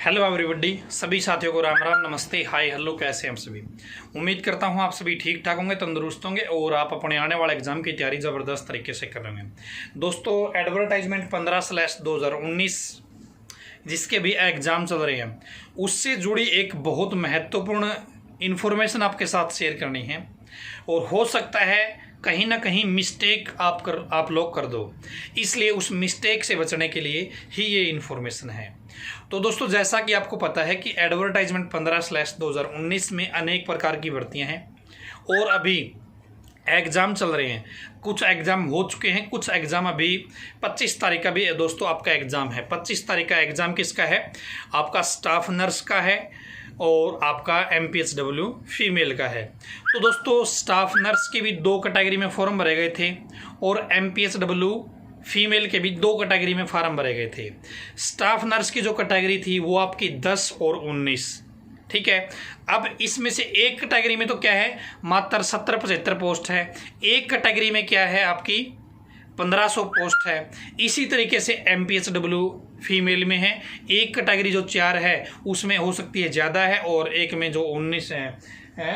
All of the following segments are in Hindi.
हेलो एवरीबॉडी, सभी साथियों को राम राम, नमस्ते, हाय, हेलो। कैसे हैं आप सभी? उम्मीद करता हूं आप सभी ठीक ठाक होंगे, तंदुरुस्त होंगे और आप अपने आने वाले एग्जाम की तैयारी ज़बरदस्त तरीके से कर रहे होंगे। दोस्तों, एडवर्टाइजमेंट 15/2019 जिसके भी एग्जाम चल रहे हैं उससे जुड़ी एक बहुत महत्वपूर्ण इन्फॉर्मेशन आपके साथ शेयर करनी है और हो सकता है कहीं ना कहीं मिस्टेक आप लोग कर दो, इसलिए उस मिस्टेक से बचने के लिए ही ये इन्फॉर्मेशन है। तो दोस्तों, जैसा कि आपको पता है कि एडवर्टाइजमेंट 15/2019 में अनेक प्रकार की भर्तियां हैं और अभी एग्ज़ाम चल रहे हैं। कुछ एग्ज़ाम हो चुके हैं, कुछ एग्ज़ाम अभी 25 तारीख का भी दोस्तों आपका एग्ज़ाम है। 25 तारीख का एग्ज़ाम किसका है? आपका स्टाफ नर्स का है और आपका MPHW फीमेल का है। तो दोस्तों, स्टाफ नर्स की भी 2 कैटेगरी में फॉर्म भरे गए थे और MPHW फीमेल के भी 2 कैटेगरी में फार्म भरे गए थे। स्टाफ नर्स की जो कैटेगरी थी वो आपकी 10 और 19, ठीक है। अब इसमें से एक कैटेगरी में तो क्या है, मात्र 70-75 पोस्ट है। एक कैटेगरी में क्या है, आपकी 1500 पोस्ट है। इसी तरीके से MPHW फीमेल में है। एक कैटेगरी जो 4 है उसमें हो सकती है ज़्यादा है और एक में जो 19 है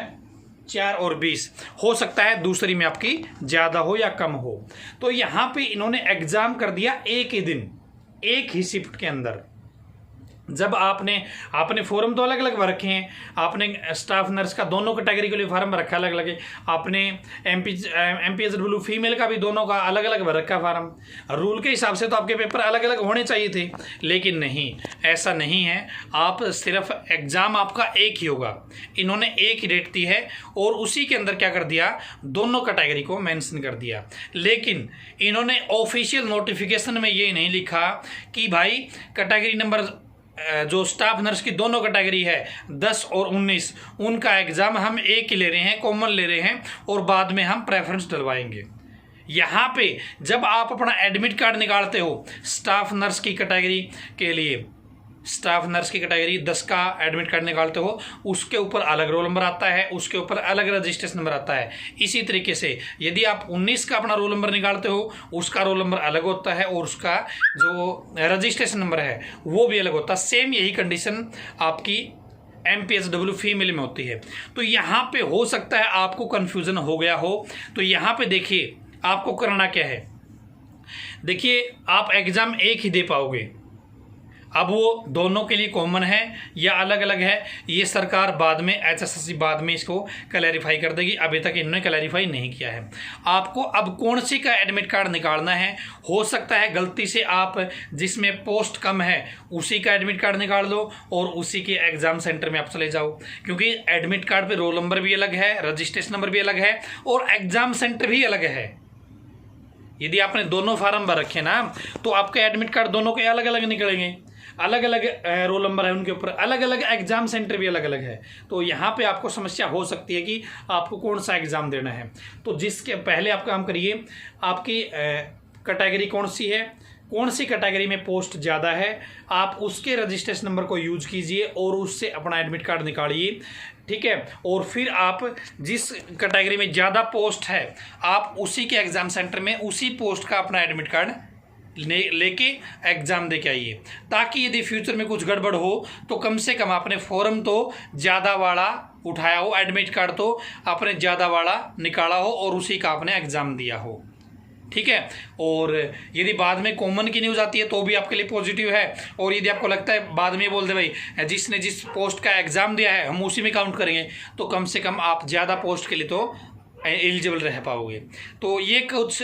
4 और 20 हो सकता है दूसरी में आपकी ज़्यादा हो या कम हो। तो यहाँ पे इन्होंने एग्ज़ाम कर दिया एक ही दिन, एक ही शिफ्ट के अंदर। जब आपने फॉर्म तो अलग अलग भर रखे हैं, आपने स्टाफ नर्स का दोनों कैटेगरी के लिए फॉर्म भर रखा अलग अलग है, आपने MPHW फीमेल का भी दोनों का अलग अलग भर रखा फॉर्म। रूल के हिसाब से तो आपके पेपर अलग अलग होने चाहिए थे, लेकिन नहीं, ऐसा नहीं है। आप सिर्फ एग्ज़ाम आपका एक ही होगा। इन्होंने एक ही डेट दी है और उसी के अंदर क्या कर दिया, दोनों कैटेगरी को मेंशन कर दिया। लेकिन इन्होंने ऑफिशियल नोटिफिकेशन में ये नहीं लिखा कि भाई कैटेगरी नंबर जो स्टाफ नर्स की दोनों कैटेगरी है 10 और 19, उनका एग्ज़ाम हम एक ही ले रहे हैं, कॉमन ले रहे हैं और बाद में हम प्रेफरेंस डलवाएंगे। यहाँ पे जब आप अपना एडमिट कार्ड निकालते हो स्टाफ नर्स की कैटेगरी के लिए, स्टाफ नर्स की कैटेगरी 10 का एडमिट कार्ड निकालते हो, उसके ऊपर अलग रोल नंबर आता है, उसके ऊपर अलग रजिस्ट्रेशन नंबर आता है। इसी तरीके से यदि आप 19 का अपना रोल नंबर निकालते हो, उसका रोल नंबर अलग होता है और उसका जो रजिस्ट्रेशन नंबर है वो भी अलग होता है। सेम यही कंडीशन आपकी MPHW फीमेल में होती है। तो यहाँ पे हो सकता है आपको कन्फ्यूज़न हो गया हो। तो यहाँ पे देखिए आपको करना क्या है। देखिए, आप एग्ज़ाम एक ही दे पाओगे। अब वो दोनों के लिए कॉमन है या अलग अलग है, ये सरकार बाद में HSSC बाद में इसको क्लैरिफाई कर देगी। अभी तक इन्होंने क्लैरिफाई नहीं किया है। आपको अब कौन सी का एडमिट कार्ड निकालना है, हो सकता है गलती से आप जिसमें पोस्ट कम है उसी का एडमिट कार्ड निकाल लो और उसी के एग्ज़ाम सेंटर में आप चले जाओ, क्योंकि एडमिट कार्ड पे रोल नंबर भी अलग है, रजिस्ट्रेशन नंबर भी अलग है और एग्ज़ाम सेंटर भी अलग है। यदि आपने दोनों फार्म भर रखे ना तो आपके एडमिट कार्ड दोनों के अलग अलग निकलेंगे, अलग अलग रोल नंबर है उनके ऊपर, अलग अलग एग्ज़ाम सेंटर भी अलग अलग है। तो यहाँ पे आपको समस्या हो सकती है कि आपको कौन सा एग्ज़ाम देना है। तो जिसके पहले आप काम करिए, आपकी कैटेगरी कौन सी है, कौन सी कैटेगरी में पोस्ट ज़्यादा है, आप उसके रजिस्ट्रेशन नंबर को यूज कीजिए और उससे अपना एडमिट कार्ड निकालिए, ठीक है। और फिर आप जिस कैटेगरी में ज़्यादा पोस्ट है आप उसी के एग्ज़ाम सेंटर में उसी पोस्ट का अपना एडमिट कार्ड लेके एग्ज़ाम दे के आइए, ताकि यदि फ्यूचर में कुछ गड़बड़ हो तो कम से कम आपने फॉर्म तो ज़्यादा वाला उठाया हो, एडमिट कार्ड तो आपने ज़्यादा वाला निकाला हो और उसी का आपने एग्ज़ाम दिया हो, ठीक है। और यदि बाद में कॉमन की न्यूज़ आती है तो भी आपके लिए पॉजिटिव है। और यदि आपको लगता है बाद में बोल दे भाई जिसने जिस पोस्ट का एग्ज़ाम दिया है हम उसी में काउंट करेंगे, तो कम से कम आप ज़्यादा पोस्ट के लिए तो एलिजिबल रह पाओगे। तो ये कुछ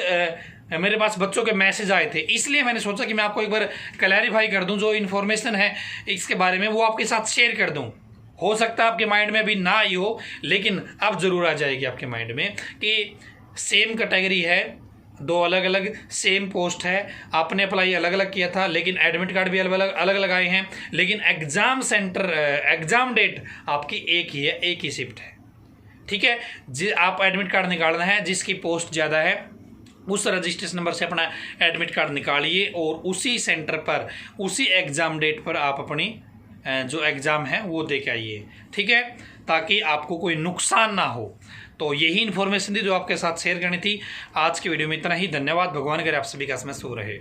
मेरे पास बच्चों के मैसेज आए थे, इसलिए मैंने सोचा कि मैं आपको एक बार क्लैरिफाई कर दूं, जो इन्फॉर्मेशन है इसके बारे में वो आपके साथ शेयर कर दूं। हो सकता है आपके माइंड में अभी ना आई हो, लेकिन अब ज़रूर आ जाएगी आपके माइंड में कि सेम कैटेगरी है, 2 अलग अलग सेम पोस्ट है, आपने अप्लाई अलग अलग किया था लेकिन एडमिट कार्ड भी अलग अलग आए हैं, लेकिन एग्ज़ाम सेंटर एग्ज़ाम डेट आपकी एक ही है, एक ही शिफ्ट है, ठीक है। आप एडमिट कार्ड निकालना है, जिसकी पोस्ट ज़्यादा है उस रजिस्ट्रेशन नंबर से अपना एडमिट कार्ड निकालिए और उसी सेंटर पर उसी एग्ज़ाम डेट पर आप अपनी जो एग्ज़ाम है वो दे के आइए, ठीक है, ताकि आपको कोई नुकसान ना हो। तो यही इन्फॉर्मेशन थी जो आपके साथ शेयर करनी थी। आज की वीडियो में इतना ही। धन्यवाद। भगवान करे आप सभी का समय शुभ रहे।